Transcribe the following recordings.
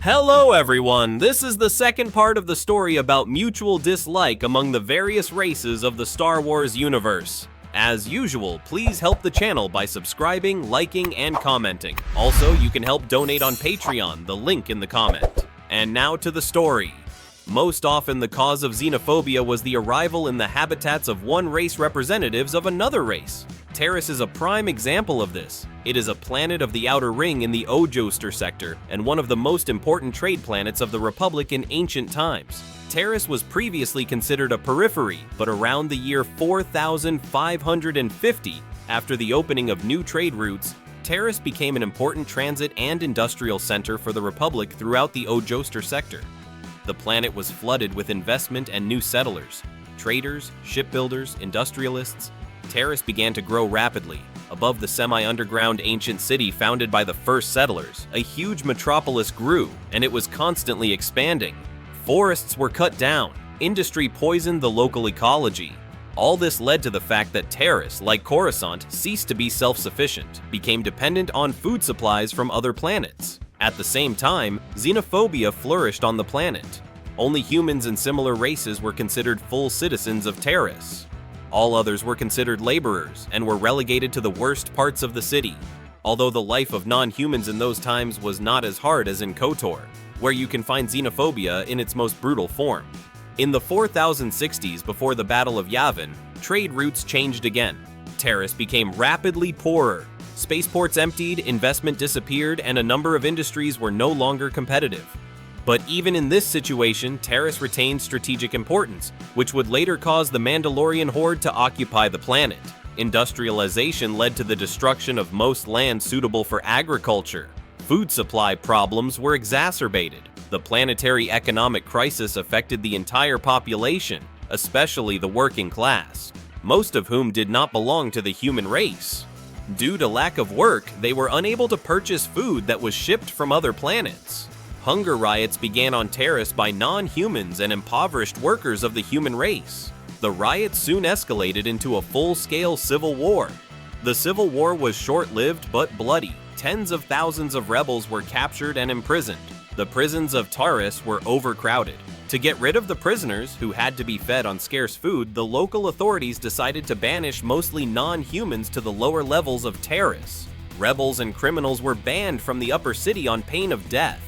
Hello everyone, this is the second part of the story about mutual dislike among the various races of the Star Wars universe. As usual, please help the channel by subscribing, liking, and commenting. Also, you can help donate on Patreon, the link in the comment. And now to the story. Most often the cause of xenophobia was the arrival in the habitats of one race representatives of another race. Terrace is a prime example of this. It is a planet of the Outer Ring in the Ojoster sector, and one of the most important trade planets of the Republic in ancient times. Terrace was previously considered a periphery, but around the year 4550, after the opening of new trade routes, Terrace became an important transit and industrial center for the Republic throughout the Ojoster sector. The planet was flooded with investment and new settlers, traders, shipbuilders, industrialists. Terrace began to grow rapidly. Above the semi-underground ancient city founded by the first settlers, a huge metropolis grew, and it was constantly expanding. Forests were cut down, industry poisoned the local ecology. All this led to the fact that Terrace, like Coruscant, ceased to be self-sufficient, became dependent on food supplies from other planets. At the same time, xenophobia flourished on the planet. Only humans and similar races were considered full citizens of Terrace. All others were considered laborers and were relegated to the worst parts of the city, although the life of non-humans in those times was not as hard as in KOTOR, where you can find xenophobia in its most brutal form. In the 4060s, before the Battle of Yavin, trade routes changed again. Terrace became rapidly poorer. Spaceports emptied, investment disappeared, and a number of industries were no longer competitive. But even in this situation, Terrace retained strategic importance, which would later cause the Mandalorian horde to occupy the planet. Industrialization led to the destruction of most land suitable for agriculture. Food supply problems were exacerbated. The planetary economic crisis affected the entire population, especially the working class, most of whom did not belong to the human race. Due to lack of work, they were unable to purchase food that was shipped from other planets. Hunger riots began on Terrace by non-humans and impoverished workers of the human race. The riots soon escalated into a full-scale civil war. The civil war was short-lived but bloody. Tens of thousands of rebels were captured and imprisoned. The prisons of Terrace were overcrowded. To get rid of the prisoners, who had to be fed on scarce food, the local authorities decided to banish mostly non-humans to the lower levels of Terrace. Rebels and criminals were banned from the upper city on pain of death.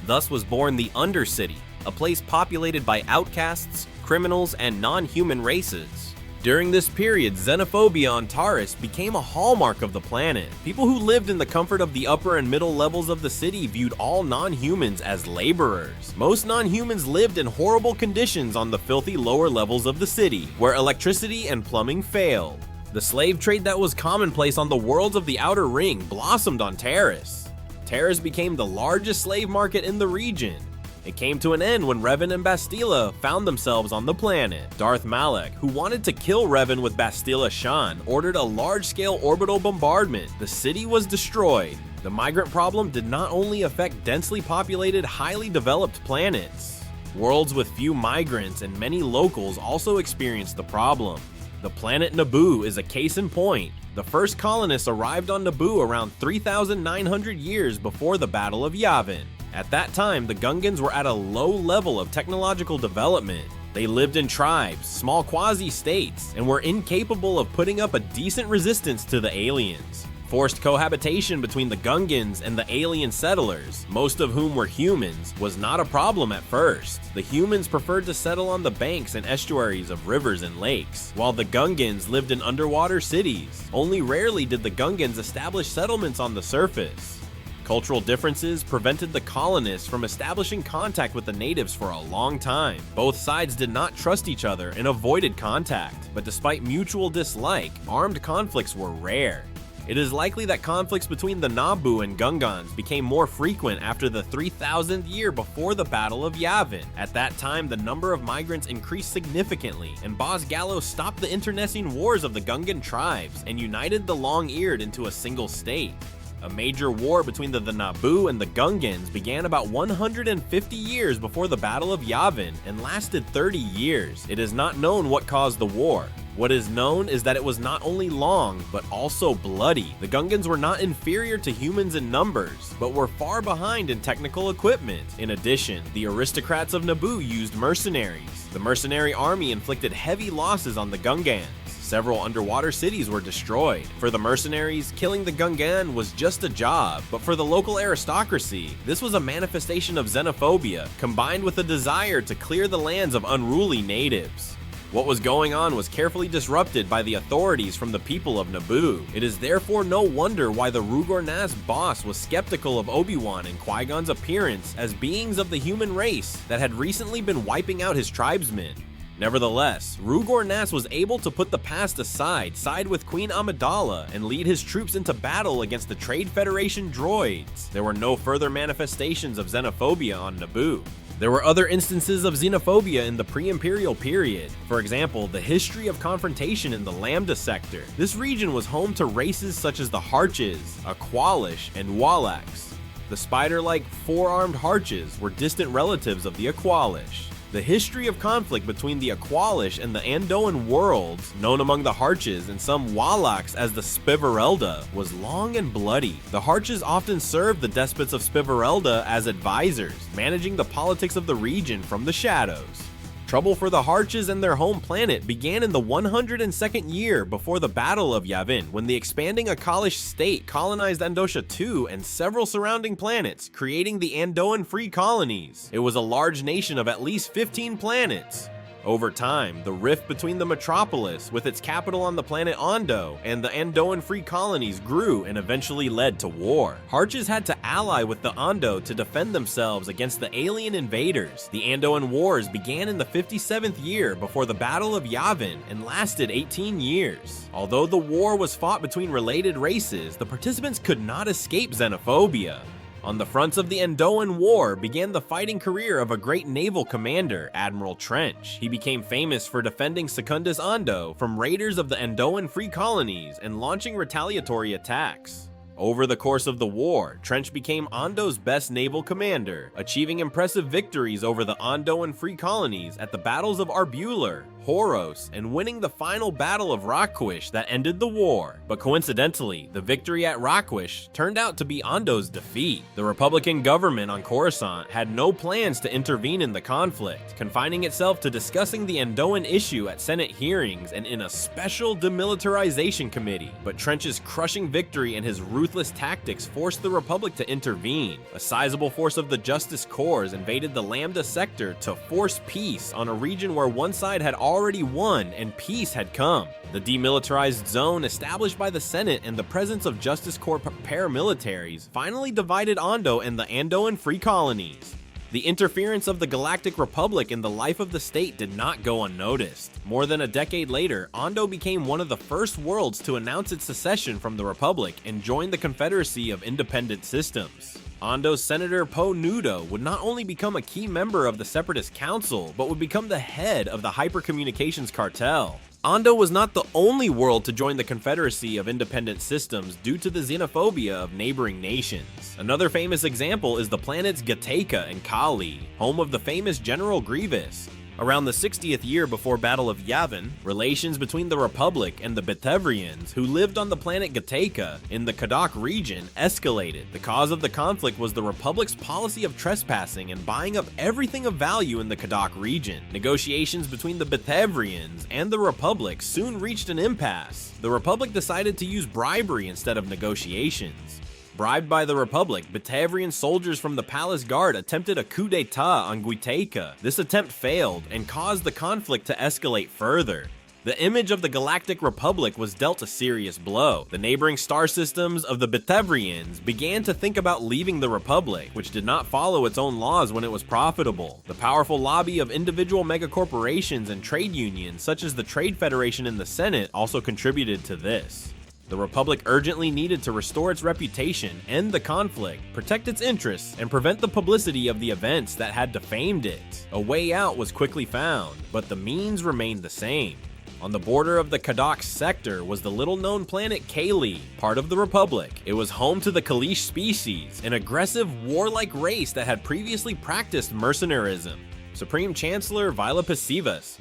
Thus was born the Undercity, a place populated by outcasts, criminals, and non-human races. During this period, xenophobia on Terrace became a hallmark of the planet. People who lived in the comfort of the upper and middle levels of the city viewed all non-humans as laborers. Most non-humans lived in horrible conditions on the filthy lower levels of the city, where electricity and plumbing failed. The slave trade that was commonplace on the worlds of the Outer Ring blossomed on Terrace. Terrace became the largest slave market in the region. It came to an end when Revan and Bastila found themselves on the planet. Darth Malak, who wanted to kill Revan with Bastila Shan, ordered a large-scale orbital bombardment. The city was destroyed. The migrant problem did not only affect densely populated, highly developed planets. Worlds with few migrants and many locals also experienced the problem. The planet Naboo is a case in point. The first colonists arrived on Naboo around 3,900 years before the Battle of Yavin. At that time, the Gungans were at a low level of technological development. They lived in tribes, small quasi-states, and were incapable of putting up a decent resistance to the aliens. Forced cohabitation between the Gungans and the alien settlers, most of whom were humans, was not a problem at first. The humans preferred to settle on the banks and estuaries of rivers and lakes, while the Gungans lived in underwater cities. Only rarely did the Gungans establish settlements on the surface. Cultural differences prevented the colonists from establishing contact with the natives for a long time. Both sides did not trust each other and avoided contact, but despite mutual dislike, armed conflicts were rare. It is likely that conflicts between the Naboo and Gungans became more frequent after the 3000th year before the Battle of Yavin. At that time, the number of migrants increased significantly, and Bos Gallo stopped the internecine wars of the Gungan tribes and united the Long-Eared into a single state. A major war between the Naboo and the Gungans began about 150 years before the Battle of Yavin and lasted 30 years. It is not known what caused the war. What is known is that it was not only long, but also bloody. The Gungans were not inferior to humans in numbers, but were far behind in technical equipment. In addition, the aristocrats of Naboo used mercenaries. The mercenary army inflicted heavy losses on the Gungans. Several underwater cities were destroyed. For the mercenaries, killing the Gungan was just a job, but for the local aristocracy, this was a manifestation of xenophobia, combined with a desire to clear the lands of unruly natives. What was going on was carefully disrupted by the authorities from the people of Naboo. It is therefore no wonder why the Rugor-Nas boss was skeptical of Obi-Wan and Qui-Gon's appearance as beings of the human race that had recently been wiping out his tribesmen. Nevertheless, Rugor-Nas was able to put the past aside, side with Queen Amidala, and lead his troops into battle against the Trade Federation droids. There were no further manifestations of xenophobia on Naboo. There were other instances of xenophobia in the pre-imperial period. For example, the history of confrontation in the Lambda sector. This region was home to races such as the Harches, Aqualish, and Wallachs. The spider-like four-armed Harches were distant relatives of the Aqualish. The history of conflict between the Aqualish and the Andoan worlds, known among the Harches and some Wallachs as the Spivarelda, was long and bloody. The Harches often served the despots of Spivarelda as advisors, managing the politics of the region from the shadows. Trouble for the Harches and their home planet began in the 102nd year before the Battle of Yavin, when the expanding Akalish state colonized Andosha II and several surrounding planets, creating the Andoan Free Colonies. It was a large nation of at least 15 planets. Over time, the rift between the metropolis, with its capital on the planet Ondo, and the Andoan Free Colonies grew and eventually led to war. Harches had to ally with the Ondo to defend themselves against the alien invaders. The Andoan Wars began in the 57th year before the Battle of Yavin and lasted 18 years. Although the war was fought between related races, the participants could not escape xenophobia. On the fronts of the Andoan War began the fighting career of a great naval commander, Admiral Trench. He became famous for defending Secundus Ondo from raiders of the Andoan Free Colonies and launching retaliatory attacks. Over the course of the war, Trench became Ondo's best naval commander, achieving impressive victories over the Andoan Free Colonies at the battles of Arbulur, Horos, and winning the final battle of Rakwish that ended the war. But coincidentally, the victory at Rakwish turned out to be Ondo's defeat. The Republican government on Coruscant had no plans to intervene in the conflict, confining itself to discussing the Andoan issue at Senate hearings and in a special demilitarization committee. But Trench's crushing victory and his ruthless tactics forced the Republic to intervene. A sizable force of the Justice Corps invaded the Lambda sector to force peace on a region where one side had already won and peace had come. The demilitarized zone established by the Senate and the presence of Justice Corps paramilitaries finally divided Ondo and the Andoan Free Colonies. The interference of the Galactic Republic in the life of the state did not go unnoticed. More than a decade later, Ondo became one of the first worlds to announce its secession from the Republic and join the Confederacy of Independent Systems. Ondo's Senator Poe Nudo would not only become a key member of the Separatist Council, but would become the head of the Hypercommunications Cartel. Ondo was not the only world to join the Confederacy of Independent Systems due to the xenophobia of neighboring nations. Another famous example is the planets Gateka and Kali, home of the famous General Grievous. Around the 60th year before Battle of Yavin, relations between the Republic and the Betevrians, who lived on the planet Gateka in the Kadak region, escalated. The cause of the conflict was the Republic's policy of trespassing and buying up everything of value in the Kadak region. Negotiations between the Betevrians and the Republic soon reached an impasse. The Republic decided to use bribery instead of negotiations. Bribed by the Republic, Batavrian soldiers from the Palace Guard attempted a coup d'etat on Guiteka. This attempt failed and caused the conflict to escalate further. The image of the Galactic Republic was dealt a serious blow. The neighboring star systems of the Batavrians began to think about leaving the Republic, which did not follow its own laws when it was profitable. The powerful lobby of individual megacorporations and trade unions, such as the Trade Federation in the Senate, also contributed to this. The Republic urgently needed to restore its reputation, end the conflict, protect its interests, and prevent the publicity of the events that had defamed it. A way out was quickly found, but the means remained the same. On the border of the Kadak sector was the little-known planet Kali, part of the Republic. It was home to the Kalish species, an aggressive, warlike race that had previously practiced mercenarism. Supreme Chancellor Vila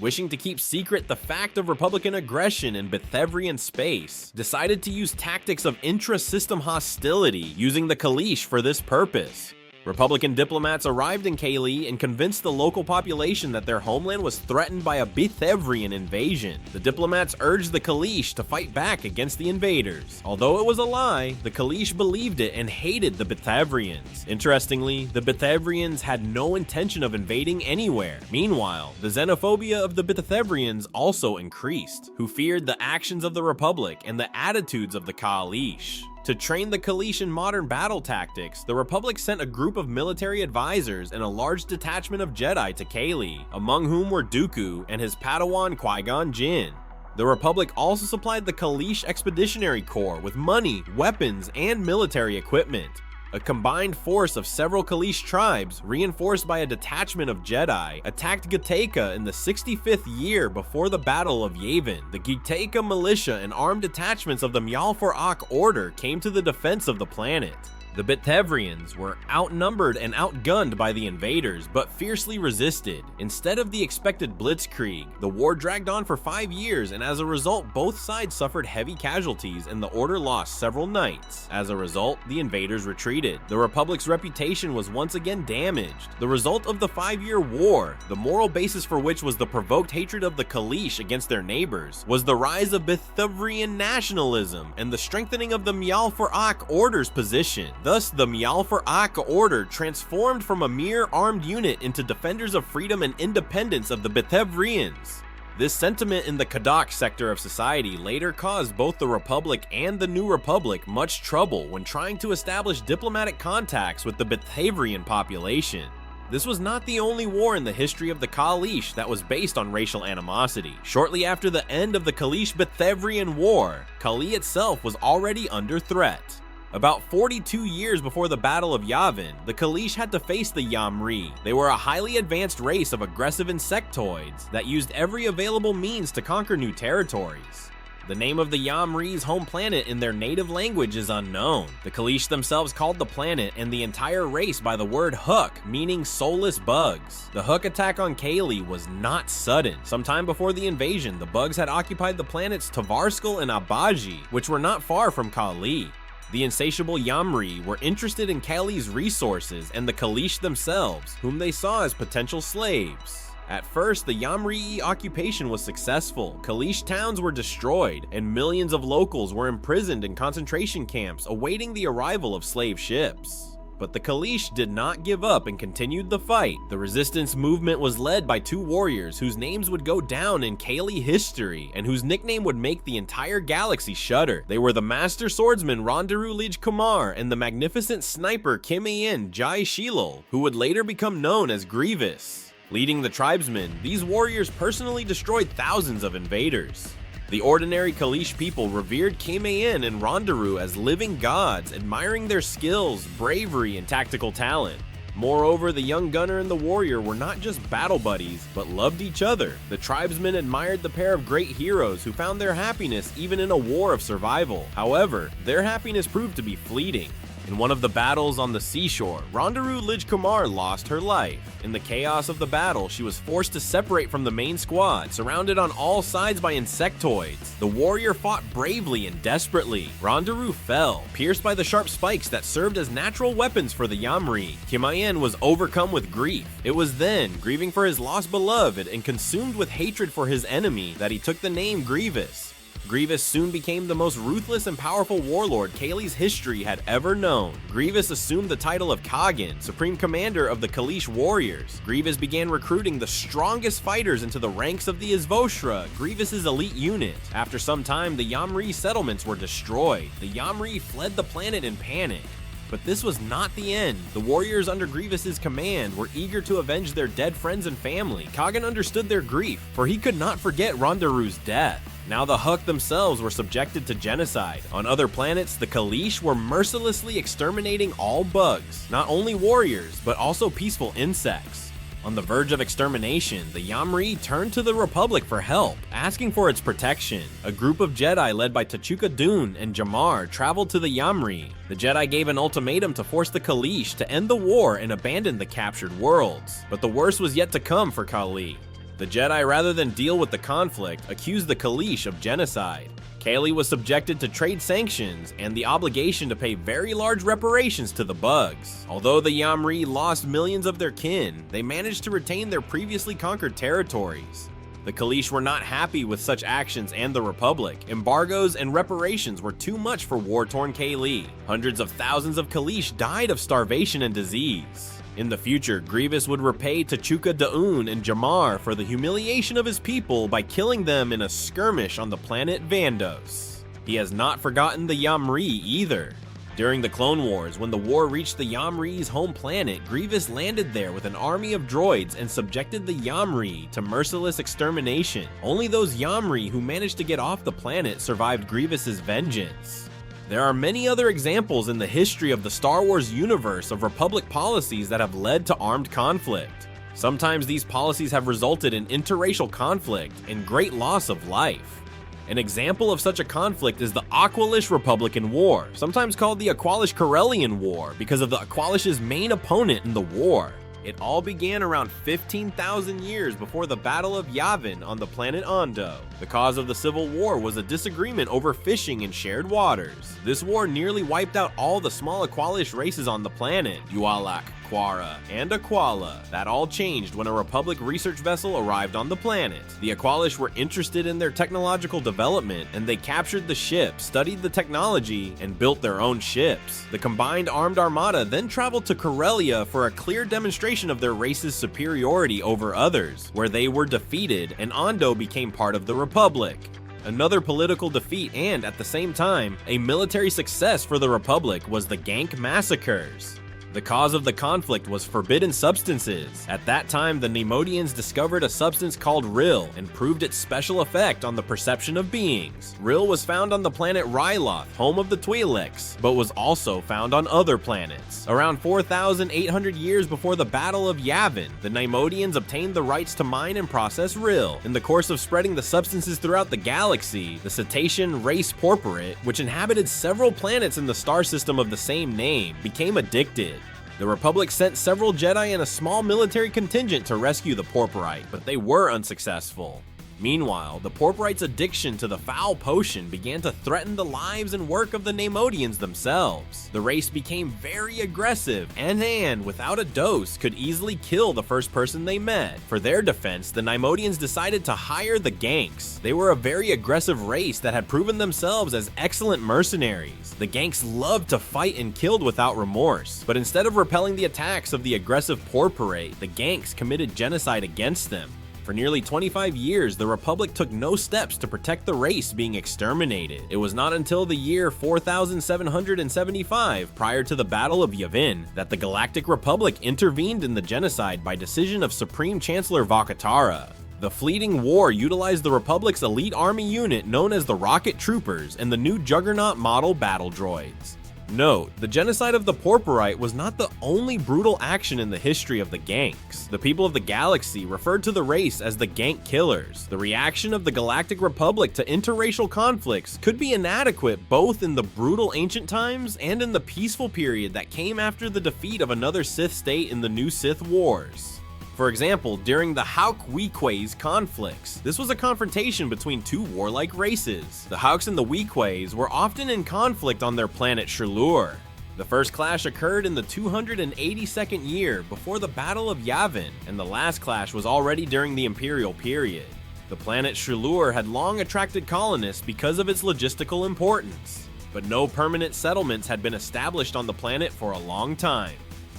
wishing to keep secret the fact of Republican aggression in Bithevrian space, decided to use tactics of intra-system hostility, using the Kalish for this purpose. Republican diplomats arrived in Kaylee and convinced the local population that their homeland was threatened by a Bithevrian invasion. The diplomats urged the Kalish to fight back against the invaders. Although it was a lie, the Kalish believed it and hated the Bithevrians. Interestingly, the Bithevrians had no intention of invading anywhere. Meanwhile, the xenophobia of the Bithevrians also increased, who feared the actions of the Republic and the attitudes of the Kalish. To train the Kalish in modern battle tactics, the Republic sent a group of military advisors and a large detachment of Jedi to Kaylee, among whom were Dooku and his Padawan Qui-Gon Jinn. The Republic also supplied the Kalish Expeditionary Corps with money, weapons, and military equipment. A combined force of several Kalish tribes, reinforced by a detachment of Jedi, attacked Giteka in the 65th year before the Battle of Yavin. The Giteka militia and armed detachments of the Mjolnir Order came to the defense of the planet. The Bithevrians were outnumbered and outgunned by the invaders, but fiercely resisted. Instead of the expected blitzkrieg, the war dragged on for 5 years, and as a result, both sides suffered heavy casualties and the Order lost several knights. As a result, the invaders retreated. The Republic's reputation was once again damaged. The result of the 5-year war, the moral basis for which was the provoked hatred of the Kalish against their neighbors, was the rise of Bithevrian nationalism and the strengthening of the Mjolnir Order's position. Thus, the Mjolnir Order transformed from a mere armed unit into defenders of freedom and independence of the Bithevrians. This sentiment in the Kadak sector of society later caused both the Republic and the New Republic much trouble when trying to establish diplomatic contacts with the Bithevrian population. This was not the only war in the history of the Kalish that was based on racial animosity. Shortly after the end of the Kalish-Bithevrian War, Kali itself was already under threat. About 42 years before the Battle of Yavin, the Kalish had to face the Yamri. They were a highly advanced race of aggressive insectoids that used every available means to conquer new territories. The name of the Yamri's home planet in their native language is unknown. The Kalish themselves called the planet and the entire race by the word Hook, meaning soulless bugs. The Hook attack on Kaylee was not sudden. Sometime before the invasion, the bugs had occupied the planets Tavarskal and Abaji, which were not far from Kali. The insatiable Yamri were interested in Kali's resources and the Kalish themselves, whom they saw as potential slaves. At first, the Yamri occupation was successful. Kalish towns were destroyed, and millions of locals were imprisoned in concentration camps awaiting the arrival of slave ships. But the Kalish did not give up and continued the fight. The resistance movement was led by 2 warriors whose names would go down in Kali history and whose nickname would make the entire galaxy shudder. They were the master swordsman Rondaru Lij Kumar and the magnificent sniper Kimayan Jai Shilol, who would later become known as Grievous. Leading the tribesmen, these warriors personally destroyed thousands of invaders. The ordinary Kalish people revered Kimayan and Rondaru as living gods, admiring their skills, bravery, and tactical talent. Moreover, the young gunner and the warrior were not just battle buddies, but loved each other. The tribesmen admired the pair of great heroes who found their happiness even in a war of survival. However, their happiness proved to be fleeting. In one of the battles on the seashore, Rondaru Lij Kumar lost her life. In the chaos of the battle, she was forced to separate from the main squad, surrounded on all sides by insectoids. The warrior fought bravely and desperately. Rondaru fell, pierced by the sharp spikes that served as natural weapons for the Yamri. Kimayan was overcome with grief. It was then, grieving for his lost beloved and consumed with hatred for his enemy, that he took the name Grievous. Grievous soon became the most ruthless and powerful warlord Kali's history had ever known. Grievous assumed the title of Kagan, supreme commander of the Kalish warriors. Grievous began recruiting the strongest fighters into the ranks of the Izvoshra, Grievous's elite unit. After some time, the Yamri settlements were destroyed. The Yamri fled the planet in panic. But this was not the end. The warriors under Grievous's command were eager to avenge their dead friends and family. Kagan understood their grief, for he could not forget Rondaru's death. Now the Huk themselves were subjected to genocide. On other planets, the Kalish were mercilessly exterminating all bugs, not only warriors, but also peaceful insects. On the verge of extermination, the Yamri turned to the Republic for help, asking for its protection. A group of Jedi led by Tchuka Dun and Jamar traveled to the Yamri. The Jedi gave an ultimatum to force the Kaleesh to end the war and abandon the captured worlds. But the worst was yet to come for Kali. The Jedi, rather than deal with the conflict, accused the Kaleesh of genocide. Kaylee was subjected to trade sanctions and the obligation to pay very large reparations to the Bugs. Although the Yamri lost millions of their kin, they managed to retain their previously conquered territories. The Kaleesh were not happy with such actions and the Republic. Embargoes and reparations were too much for war-torn Kaylee. Hundreds of thousands of Kaleesh died of starvation and disease. In the future, Grievous would repay Tchuka Dun and Jamar for the humiliation of his people by killing them in a skirmish on the planet Vandos. He has not forgotten the Yamri either. During the Clone Wars, when the war reached the Yamri's home planet, Grievous landed there with an army of droids and subjected the Yamri to merciless extermination. Only those Yamri who managed to get off the planet survived Grievous's vengeance. There are many other examples in the history of the Star Wars universe of Republic policies that have led to armed conflict. Sometimes these policies have resulted in interracial conflict and great loss of life. An example of such a conflict is the Aqualish Republican War, sometimes called the Aqualish-Corellian War because of the Aqualish's main opponent in the war. It all began around 15,000 years before the Battle of Yavin on the planet Ondo. The cause of the Civil War was a disagreement over fishing in shared waters. This war nearly wiped out all the small Aqualish races on the planet, Yualak, Quara, and Aquala. That all changed when a Republic research vessel arrived on the planet. The Aqualish were interested in their technological development, and they captured the ship, studied the technology, and built their own ships. The combined armed armada then traveled to Corellia for a clear demonstration of their race's superiority over others, where they were defeated and Ondo became part of the Republic. Another political defeat and, at the same time, a military success for the Republic was the Gank massacres. The cause of the conflict was forbidden substances. At that time, the Neimoidians discovered a substance called Rill and proved its special effect on the perception of beings. Rill was found on the planet Ryloth, home of the Twi'leks, but was also found on other planets. Around 4,800 years before the Battle of Yavin, the Neimoidians obtained the rights to mine and process Rill. In the course of spreading the substances throughout the galaxy, the cetacean race Porporate, which inhabited several planets in the star system of the same name, became addicted. The Republic sent several Jedi and a small military contingent to rescue the Porporite, but they were unsuccessful. Meanwhile, the Porporite's addiction to the foul potion began to threaten the lives and work of the Neimoidians themselves. The race became very aggressive and without a dose, could easily kill the first person they met. For their defense, the Neimoidians decided to hire the Ganks. They were a very aggressive race that had proven themselves as excellent mercenaries. The Ganks loved to fight and killed without remorse, but instead of repelling the attacks of the aggressive Porporate, the Ganks committed genocide against them. For nearly 25 years, the Republic took no steps to protect the race being exterminated. It was not until the year 4775, prior to the Battle of Yavin, that the Galactic Republic intervened in the genocide by decision of Supreme Chancellor Vakatara. The fleeting war utilized the Republic's elite army unit known as the Rocket Troopers and the new Juggernaut model battle droids. Note, the genocide of the Porporite was not the only brutal action in the history of the Ganks. The people of the galaxy referred to the race as the Gank Killers. The reaction of the Galactic Republic to interracial conflicts could be inadequate both in the brutal ancient times and in the peaceful period that came after the defeat of another Sith state in the New Sith Wars. For example, during the Hauk-Weequays conflicts, this was a confrontation between two warlike races. The Hauks and the Weequays were often in conflict on their planet Shrulur. The first clash occurred in the 282nd year before the Battle of Yavin, and the last clash was already during the Imperial period. The planet Shrulur had long attracted colonists because of its logistical importance, but no permanent settlements had been established on the planet for a long time.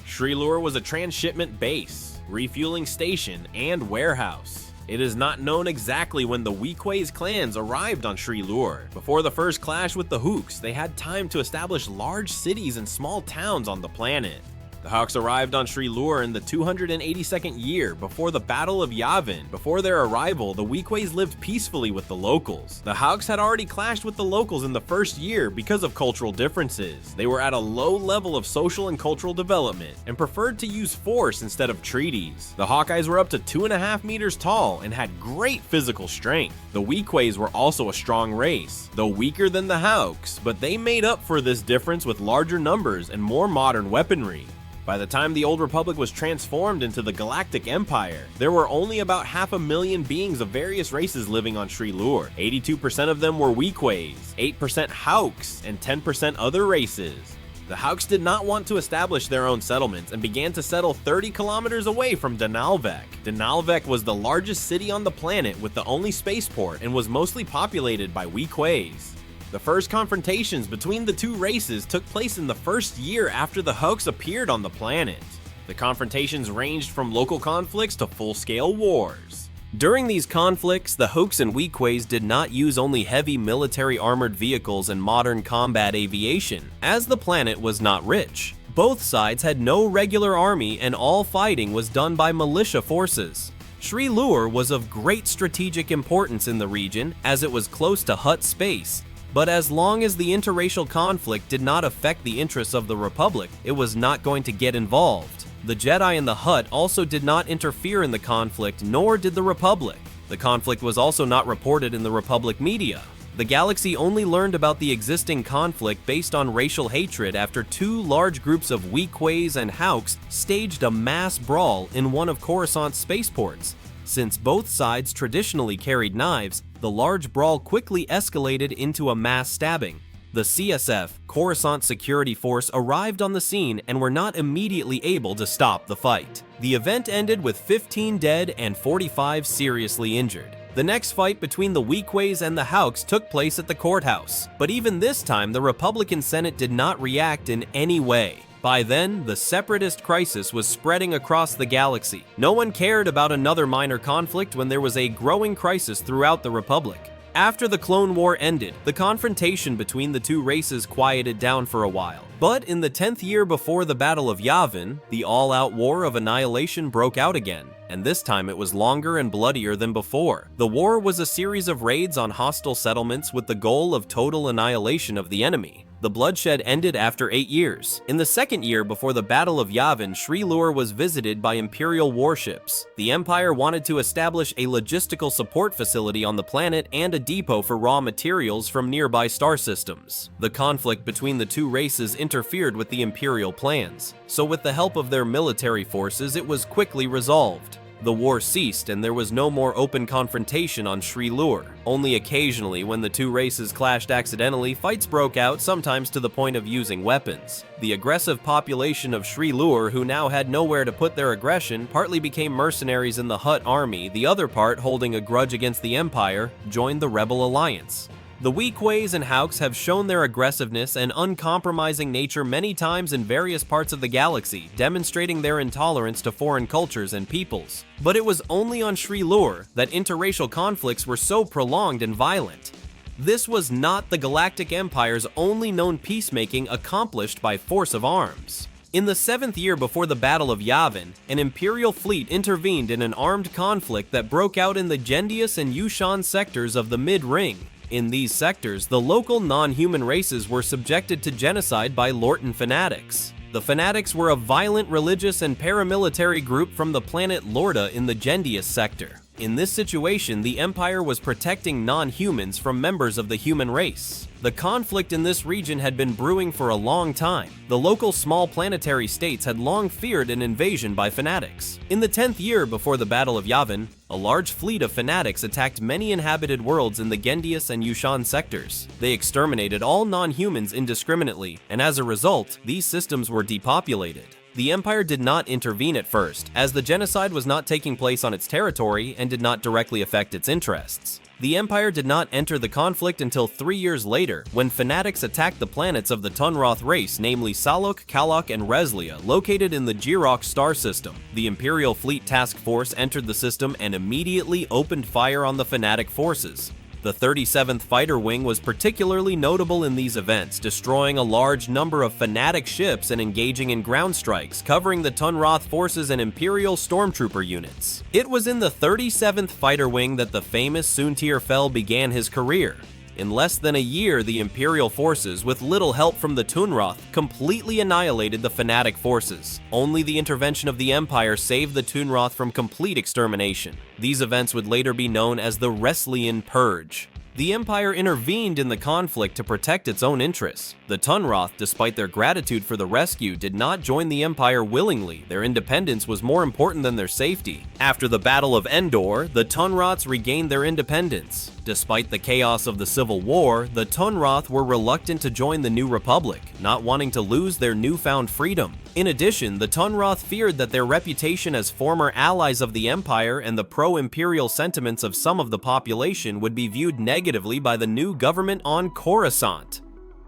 Shrulur was a transshipment base, refueling station, and warehouse. It is not known exactly when the Weequays clans arrived on Shrulur. Before the first clash with the Hooks, they had time to establish large cities and small towns on the planet. The Hawks arrived on Sri Lure in the 282nd year before the Battle of Yavin. Before their arrival, the Weequays lived peacefully with the locals. The Hawks had already clashed with the locals in the first year because of cultural differences. They were at a low level of social and cultural development and preferred to use force instead of treaties. The Hawkeyes were up to 2.5 meters tall and had great physical strength. The Weequays were also a strong race, though weaker than the Hawks, but they made up for this difference with larger numbers and more modern weaponry. By the time the Old Republic was transformed into the Galactic Empire, there were only about 500,000 beings of various races living on Sri Lure. 82% of them were Weequays, 8% Hawks, and 10% other races. The Hawks did not want to establish their own settlements and began to settle 30 kilometers away from Danalvek. Danalvek was the largest city on the planet with the only spaceport and was mostly populated by Weequays. The first confrontations between the two races took place in the first year after the Hawks appeared on the planet. The confrontations ranged from local conflicts to full-scale wars. During these conflicts, the Hawks and Weequays did not use only heavy military armored vehicles and modern combat aviation, as the planet was not rich. Both sides had no regular army and all fighting was done by militia forces. Sri Lure was of great strategic importance in the region as it was close to Hutt space, but as long as the interracial conflict did not affect the interests of the Republic, it was not going to get involved. The Jedi and the Hutt also did not interfere in the conflict, nor did the Republic. The conflict was also not reported in the Republic media. The galaxy only learned about the existing conflict based on racial hatred after two large groups of Weequays and Hawks staged a mass brawl in one of Coruscant's spaceports. Since both sides traditionally carried knives, the large brawl quickly escalated into a mass stabbing. The CSF, Coruscant Security Force, arrived on the scene and were not immediately able to stop the fight. The event ended with 15 dead and 45 seriously injured. The next fight between the Weequays and the Hawks took place at the courthouse, but even this time the Republican Senate did not react in any way. By then, the separatist crisis was spreading across the galaxy. No one cared about another minor conflict when there was a growing crisis throughout the Republic. After the Clone War ended, the confrontation between the two races quieted down for a while. But in the 10th year before the Battle of Yavin, the all-out War of Annihilation broke out again, and this time it was longer and bloodier than before. The war was a series of raids on hostile settlements with the goal of total annihilation of the enemy. The bloodshed ended after 8 years. In the second year before the Battle of Yavin, Sri Lure was visited by Imperial warships. The Empire wanted to establish a logistical support facility on the planet and a depot for raw materials from nearby star systems. The conflict between the two races interfered with the Imperial plans, so with the help of their military forces, it was quickly resolved. The war ceased and there was no more open confrontation on Sri Lure. Only occasionally, when the two races clashed accidentally, fights broke out, sometimes to the point of using weapons. The aggressive population of Sri Lure, who now had nowhere to put their aggression, partly became mercenaries in the Hutt army. The other part, holding a grudge against the Empire, joined the Rebel Alliance. The Weequays and Hawks have shown their aggressiveness and uncompromising nature many times in various parts of the galaxy, demonstrating their intolerance to foreign cultures and peoples. But it was only on Sri Lure that interracial conflicts were so prolonged and violent. This was not the Galactic Empire's only known peacemaking accomplished by force of arms. In the 7th year before the Battle of Yavin, an Imperial fleet intervened in an armed conflict that broke out in the Gendius and Yushan sectors of the Mid-Ring. In these sectors, the local non-human races were subjected to genocide by Lortan fanatics. The fanatics were a violent religious and paramilitary group from the planet Lorda in the Gendius sector. In this situation, the Empire was protecting non-humans from members of the human race. The conflict in this region had been brewing for a long time. The local small planetary states had long feared an invasion by fanatics. In the 10th year before the Battle of Yavin, a large fleet of fanatics attacked many inhabited worlds in the Gendius and Yushan sectors. They exterminated all non-humans indiscriminately, and as a result, these systems were depopulated. The Empire did not intervene at first, as the genocide was not taking place on its territory and did not directly affect its interests. The Empire did not enter the conflict until 3 years later, when fanatics attacked the planets of the Tunroth race, namely Salok, Kalok, and Reslia, located in the Jirok star system. The Imperial Fleet Task Force entered the system and immediately opened fire on the fanatic forces. The 37th Fighter Wing was particularly notable in these events, destroying a large number of fanatic ships and engaging in ground strikes, covering the Tunroth forces and Imperial stormtrooper units. It was in the 37th Fighter Wing that the famous Soontir Fel began his career. In less than a year, the Imperial forces, with little help from the Tunroth, completely annihilated the fanatic forces. Only the intervention of the Empire saved the Tunroth from complete extermination. These events would later be known as the Wrestlian Purge. The Empire intervened in the conflict to protect its own interests. The Tunroth, despite their gratitude for the rescue, did not join the Empire willingly. Their independence was more important than their safety. After the Battle of Endor, the Tunroths regained their independence. Despite the chaos of the Civil War, the Tunroth were reluctant to join the New Republic, not wanting to lose their newfound freedom. In addition, the Tunroth feared that their reputation as former allies of the Empire and the pro-imperial sentiments of some of the population would be viewed negatively by the new government on Coruscant.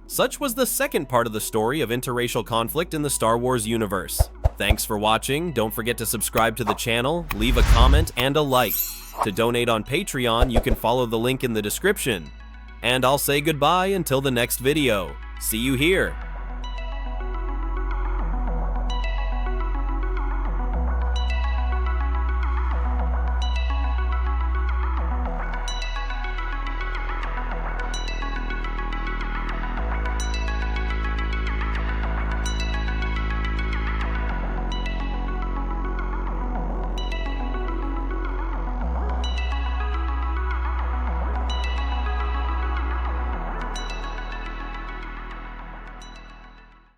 Such was the second part of the story of interracial conflict in the Star Wars universe. Thanks for watching. Don't forget to subscribe to the channel, leave a comment and a like. To donate on Patreon, you can follow the link in the description. And I'll say goodbye until the next video. See you here.